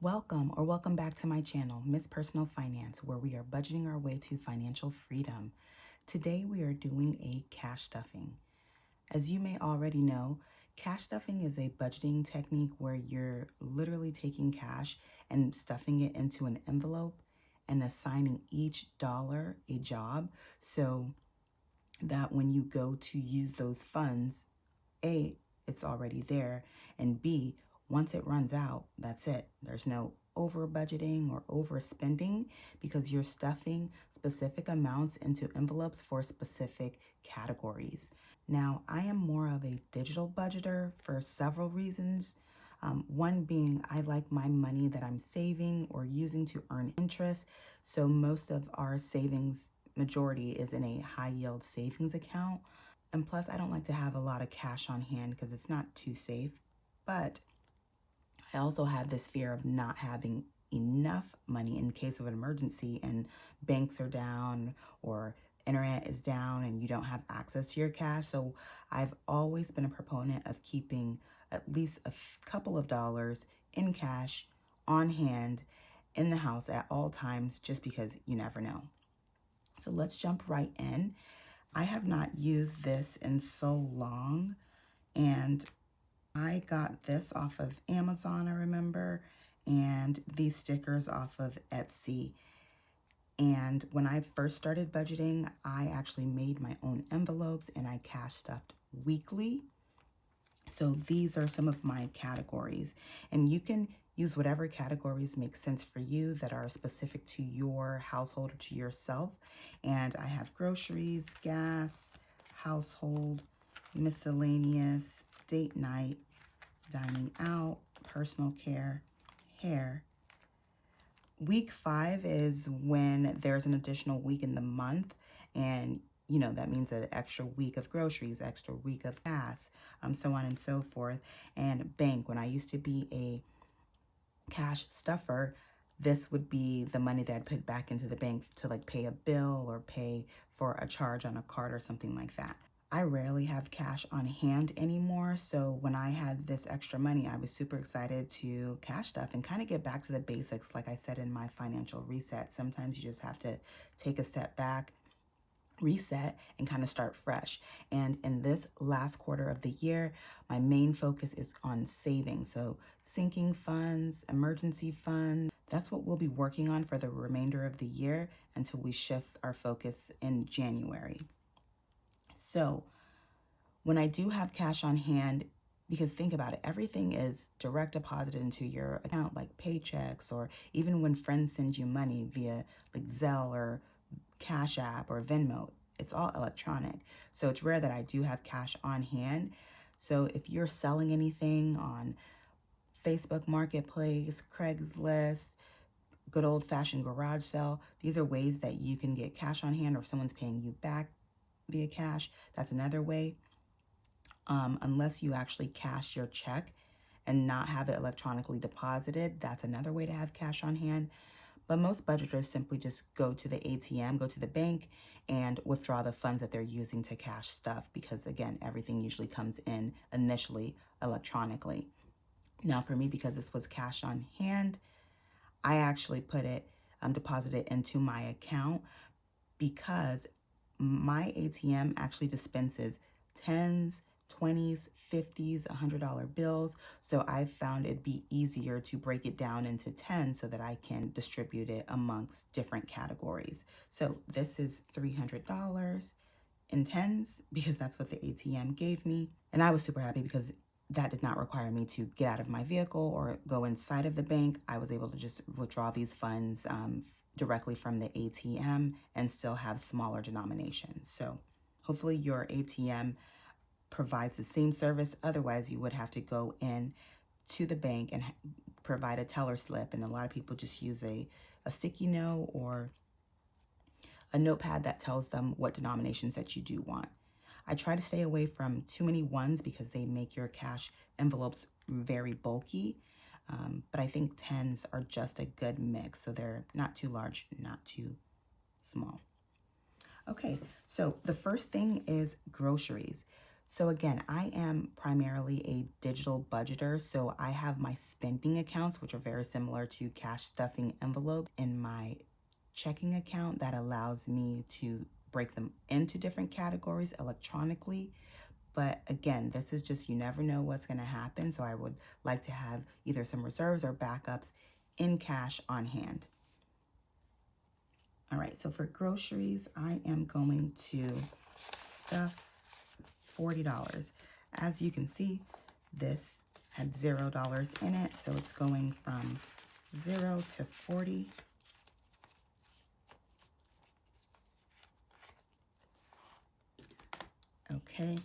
Welcome back to my channel, Miss Personal Finance, where we are budgeting our way to financial freedom. Today we are doing a cash stuffing. As you may already know, cash stuffing is a budgeting technique where you're literally taking cash and stuffing it into an envelope and assigning each dollar a job so that when you go to use those funds, A, it's already there, and B, once it runs out, that's it. There's no over budgeting or overspending because you're stuffing specific amounts into envelopes for specific categories. Now, I am more of a digital budgeter for several reasons. One being I like my money that I'm saving or using to earn interest. So most of our savings majority is in a high yield savings account. And plus, I don't like to have a lot of cash on hand because it's not too safe. But I also have this fear of not having enough money in case of an emergency and banks are down or internet is down and you don't have access to your cash. So I've always been a proponent of keeping at least a couple of dollars in cash on hand in the house at all times, just because you never know. So let's jump right in. I have not used this in so long, and I got this off of Amazon, I remember, and these stickers off of Etsy. And when I first started budgeting, I actually made my own envelopes and I cash stuffed weekly. So these are some of my categories, and you can use whatever categories make sense for you that are specific to your household or to yourself. And I have groceries, gas, household, miscellaneous, date night, dining out, personal care, hair. Week 5 is when there's an additional week in the month, and that means an extra week of groceries, extra week of gas, so on and so forth. And bank, when I used to be a cash stuffer, this would be the money that I'd put back into the bank to like pay a bill or pay for a charge on a card or something like that. I rarely have cash on hand anymore, so when I had this extra money, I was super excited to cash stuff and kind of get back to the basics. Like I said in my financial reset, sometimes you just have to take a step back, reset, and kind of start fresh. And in this last quarter of the year, my main focus is on saving. So sinking funds, emergency funds, that's what we'll be working on for the remainder of the year until we shift our focus in January. So when I do have cash on hand, because think about it, everything is direct deposited into your account, like paychecks, or even when friends send you money via like Zelle or Cash App or Venmo, it's all electronic. So it's rare that I do have cash on hand. So if you're selling anything on Facebook Marketplace, Craigslist, good old-fashioned garage sale, these are ways that you can get cash on hand, or if someone's paying you back via cash, that's another way. Unless you actually cash your check and not have it electronically deposited, that's another way to have cash on hand. But most budgeters simply just go to the ATM, go to the bank, and withdraw the funds that they're using to cash stuff because, again, everything usually comes in initially electronically. Now, for me, because this was cash on hand, I actually put it, deposited it into my account because my ATM actually dispenses tens, 20s, 50s, $100 bills. So I found it'd be easier to break it down into 10 so that I can distribute it amongst different categories. So this is $300 in tens because that's what the ATM gave me. And I was super happy because that did not require me to get out of my vehicle or go inside of the bank. I was able to just withdraw these funds directly from the ATM and still have smaller denominations. So hopefully your ATM provides the same service. Otherwise, you would have to go in to the bank and provide a teller slip. And a lot of people just use a sticky note or a notepad that tells them what denominations that you do want. I try to stay away from too many ones because they make your cash envelopes very bulky. But I think tens are just a good mix. So they're not too large, not too small. Okay, so the first thing is groceries. So again, I am primarily a digital budgeter, so I have my spending accounts, which are very similar to cash stuffing envelopes, in my checking account that allows me to break them into different categories electronically. But again, this is just, you never know what's going to happen. So I would like to have either some reserves or backups in cash on hand. All right, so for groceries, I am going to stuff $40. As you can see, this had $0 in it, so it's going from 0 to 40. Okay.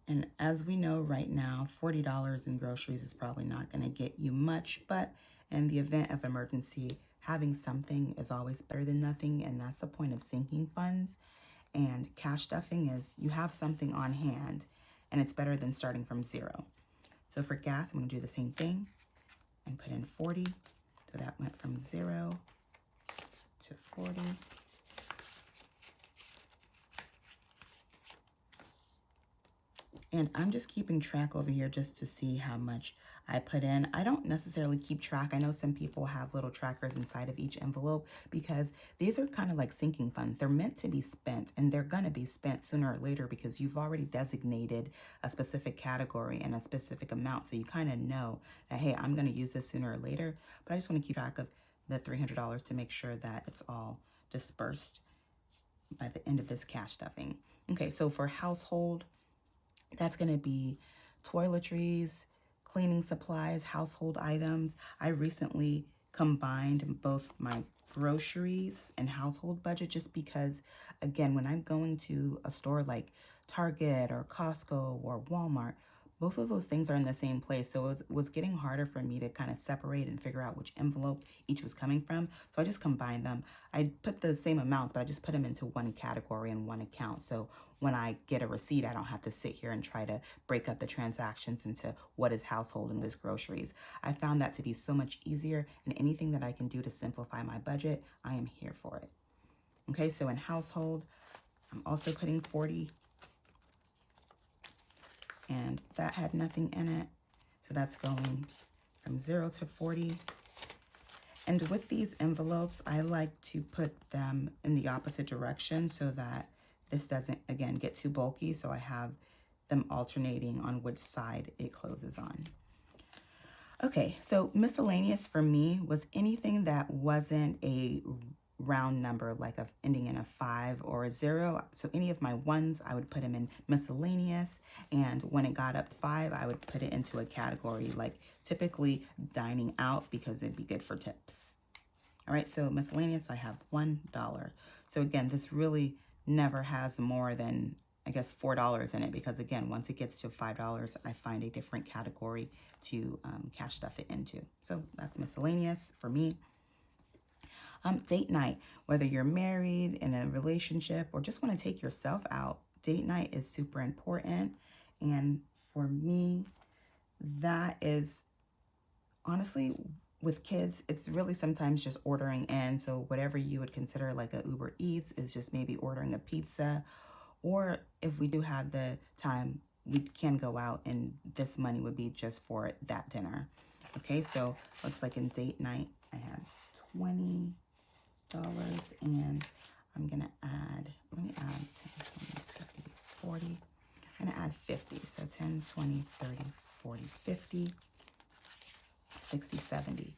And as we know right now, $40 in groceries is probably not going to get you much, but in the event of emergency, having something is always better than nothing, and that's the point of sinking funds. And cash stuffing is you have something on hand, and it's better than starting from 0. So for gas, I'm going to do the same thing and put in 40. So that went from 0 to 40. And I'm just keeping track over here just to see how much I put in. I don't necessarily keep track. I know some people have little trackers inside of each envelope because these are kind of like sinking funds. They're meant to be spent, and they're going to be spent sooner or later because you've already designated a specific category and a specific amount. So you kind of know that, hey, I'm going to use this sooner or later, but I just want to keep track of the $300 to make sure that it's all dispersed by the end of this cash stuffing. Okay, so for household, that's going to be toiletries, cleaning supplies, household items. I recently combined both my groceries and household budget just because, again, when I'm going to a store like Target or Costco or Walmart, both of those things are in the same place. So it was getting harder for me to kind of separate and figure out which envelope each was coming from. So I just combined them. I put the same amounts, but I just put them into one category and one account. So when I get a receipt, I don't have to sit here and try to break up the transactions into what is household and what is groceries. I found that to be so much easier, and anything that I can do to simplify my budget, I am here for it. Okay, so in household, I'm also putting 40, and that had nothing in it. So that's going from 0 to 40. And with these envelopes, I like to put them in the opposite direction so that this doesn't, again, get too bulky. So I have them alternating on which side it closes on. Okay, so miscellaneous for me was anything that wasn't a round number, like ending in a 5 or a 0. So any of my ones, I would put them in miscellaneous. And when it got up 5, I would put it into a category like typically dining out because it'd be good for tips. All right, so miscellaneous, I have $1. So again, this really never has more than, I guess, $4 in it because, again, once it gets to $5, I find a different category to cash stuff it into. So that's miscellaneous for me. Date night, whether you're married, in a relationship, or just want to take yourself out, date night is super important. And for me, that is honestly, with kids, it's really sometimes just ordering in. So whatever you would consider like a Uber Eats is just maybe ordering a pizza. Or if we do have the time, we can go out, and this money would be just for that dinner. Okay, so looks like in date night, I have $20, and I'm gonna add, let me add 10, 20, 30, 40. I'm gonna add 50, so 10, 20, 30, 40, 50, 60, 70.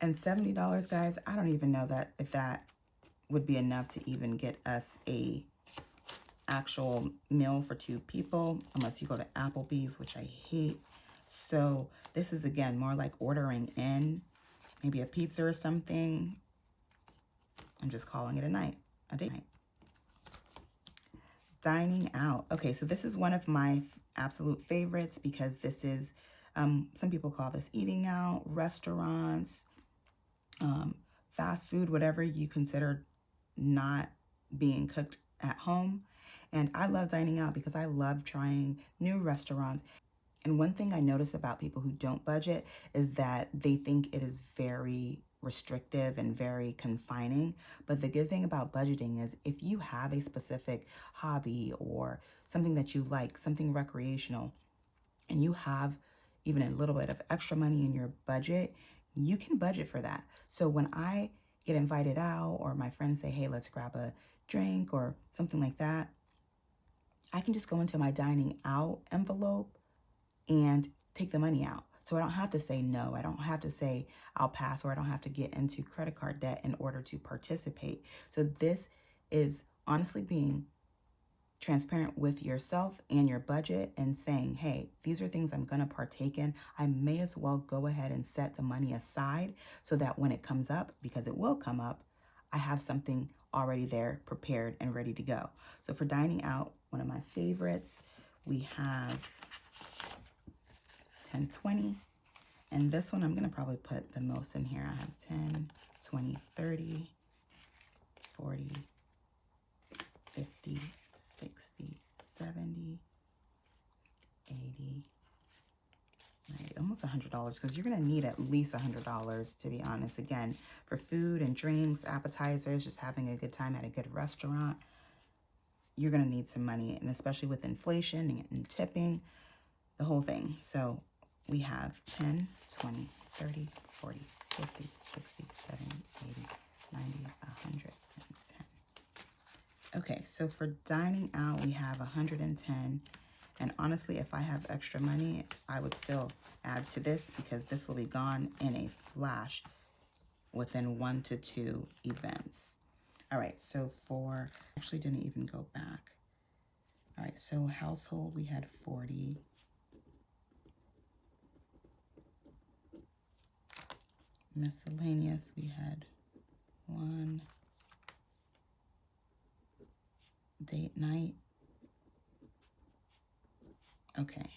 And $70, guys, I don't even know that if that would be enough to even get us a actual meal for 2 people, unless you go to Applebee's, which I hate. So this is, again, more like ordering in, maybe a pizza or something. I'm just calling it a date night. Dining out. Okay, so this is one of my absolute favorites because this is, some people call this eating out, restaurants, fast food, whatever you consider not being cooked at home. And I love dining out because I love trying new restaurants. And one thing I notice about people who don't budget is that they think it is very restrictive and very confining. But the good thing about budgeting is if you have a specific hobby or something that you like, something recreational, and you have even a little bit of extra money in your budget, you can budget for that. So when I get invited out or my friends say, hey, let's grab a drink or something like that, I can just go into my dining out envelope and take the money out. So I don't have to say no. I don't have to say I'll pass, or I don't have to get into credit card debt in order to participate. So this is honestly being transparent with yourself and your budget and saying, hey, these are things I'm going to partake in. I may as well go ahead and set the money aside so that when it comes up, because it will come up, I have something already there prepared and ready to go. So for dining out, one of my favorites, we have 10, 20. And this one, I'm going to probably put the most in here. I have 10, 20, 30, 40, 50, 60, 70, 80, 90, almost $100, because you're going to need at least $100, to be honest. Again, for food and drinks, appetizers, just having a good time at a good restaurant, you're going to need some money, and especially with inflation and tipping, the whole thing. So we have 10, 20, 30, 40, 50, 60, 70, 80, 90, 110. Okay, so for dining out, we have 110. And honestly, if I have extra money, I would still add to this because this will be gone in a flash within 1 to 2 events. All right, so for, actually didn't even go back. All right, so household, we had 40. Miscellaneous, we had 1. Date night. Okay.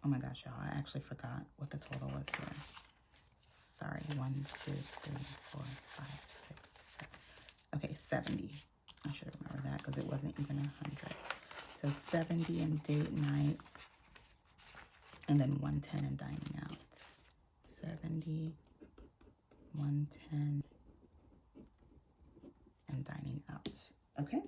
Oh my gosh, y'all, I actually forgot what the total was here. Sorry, 1, 2, 3, 4, 5, 6, 7. Okay, 70. I should remember that because it wasn't even 100. So 70 in date night, and then 110 in dining out. 70, 110, and dining out. Okay.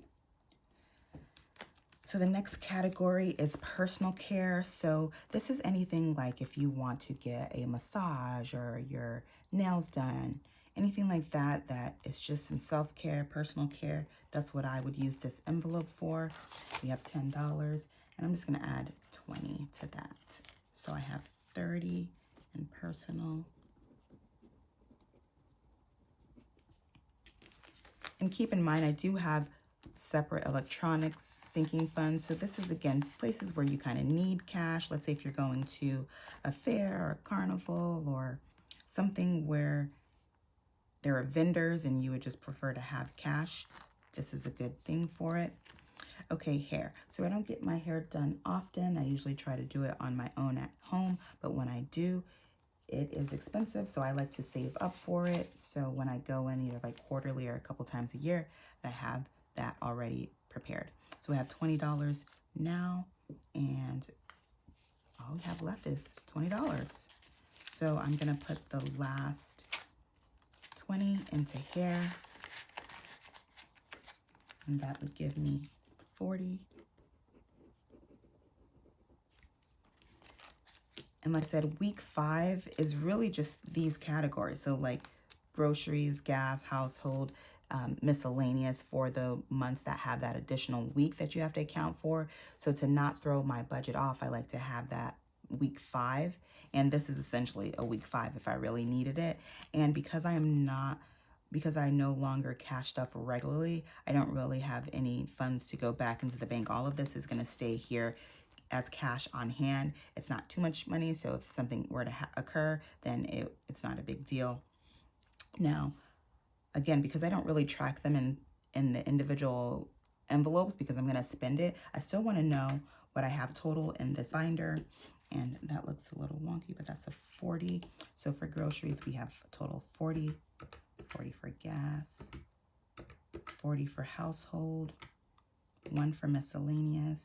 So the next category is personal care. So this is anything like if you want to get a massage or your nails done, anything like that, that is just some self-care, personal care. That's what I would use this envelope for. We have $10, and I'm just gonna add 20 to that. So I have 30 in personal. And keep in mind, I do have separate electronics sinking funds. So this is, again, places where you kind of need cash. Let's say if you're going to a fair or a carnival or something where there are vendors and you would just prefer to have cash, this is a good thing for it. Okay, hair. So I don't get my hair done often. I usually try to do it on my own at home, but when I do, it is expensive, so I like to save up for it. So when I go in either like quarterly or a couple times a year, I have that already prepared. So we have $20 now, and all we have left is $20. So I'm gonna put the last 20 into hair, and that would give me 40. And like I said, week 5 is really just these categories. So like groceries, gas, household, miscellaneous for the months that have that additional week that you have to account for. So to not throw my budget off, I like to have that week 5. And this is essentially a week 5 if I really needed it. And because I no longer cash stuff regularly, I don't really have any funds to go back into the bank. All of this is going to stay here as cash on hand. It's not too much money, so if something were to occur, then it's not a big deal. Now, again, because I don't really track them in the individual envelopes because I'm going to spend it, I still want to know what I have total in this binder, and that looks a little wonky, but that's a 40. So for groceries, we have a total 40, 40 for gas, 40 for household, 1 for miscellaneous,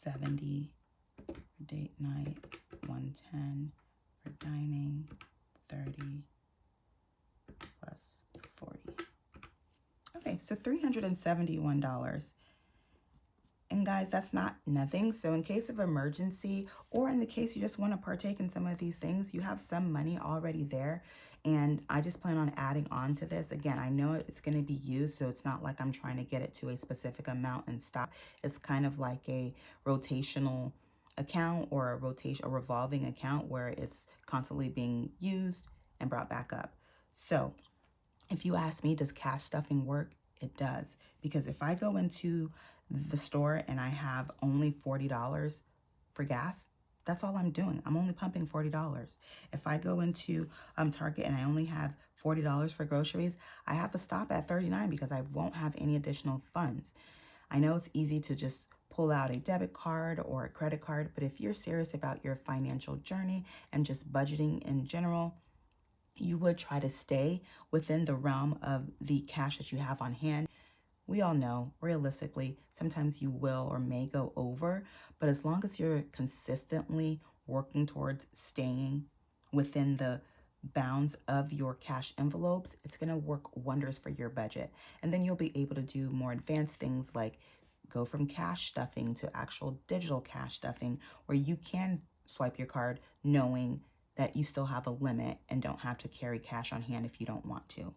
70 for date night, 110 for dining, So $371. And guys, that's not nothing. So in case of emergency, or in the case you just want to partake in some of these things, you have some money already there. And I just plan on adding on to this. Again, I know it's going to be used, so it's not like I'm trying to get it to a specific amount and stop. It's kind of like a rotational account, or a revolving account where it's constantly being used and brought back up. So if you ask me, does cash stuffing work? It does. Because if I go into the store and I have only $40 for gas, that's all I'm doing. I'm only pumping $40. If I go into Target and I only have $40 for groceries, I have to stop at $39 because I won't have any additional funds. I know it's easy to just pull out a debit card or a credit card, but if you're serious about your financial journey and just budgeting in general, you would try to stay within the realm of the cash that you have on hand. We all know, realistically, sometimes you will or may go over, but as long as you're consistently working towards staying within the bounds of your cash envelopes, it's going to work wonders for your budget. And then you'll be able to do more advanced things like go from cash stuffing to actual digital cash stuffing, where you can swipe your card knowing that you still have a limit and don't have to carry cash on hand if you don't want to.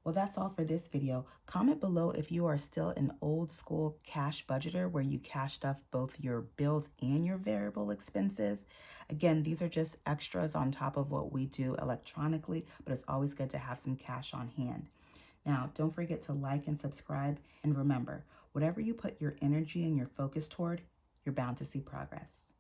Well, that's all for this video. Comment below if you are still an old school cash budgeter where you cash stuff both your bills and your variable expenses. Again, these are just extras on top of what we do electronically, but it's always good to have some cash on hand. Now, don't forget to like and subscribe. And remember, whatever you put your energy and your focus toward, you're bound to see progress.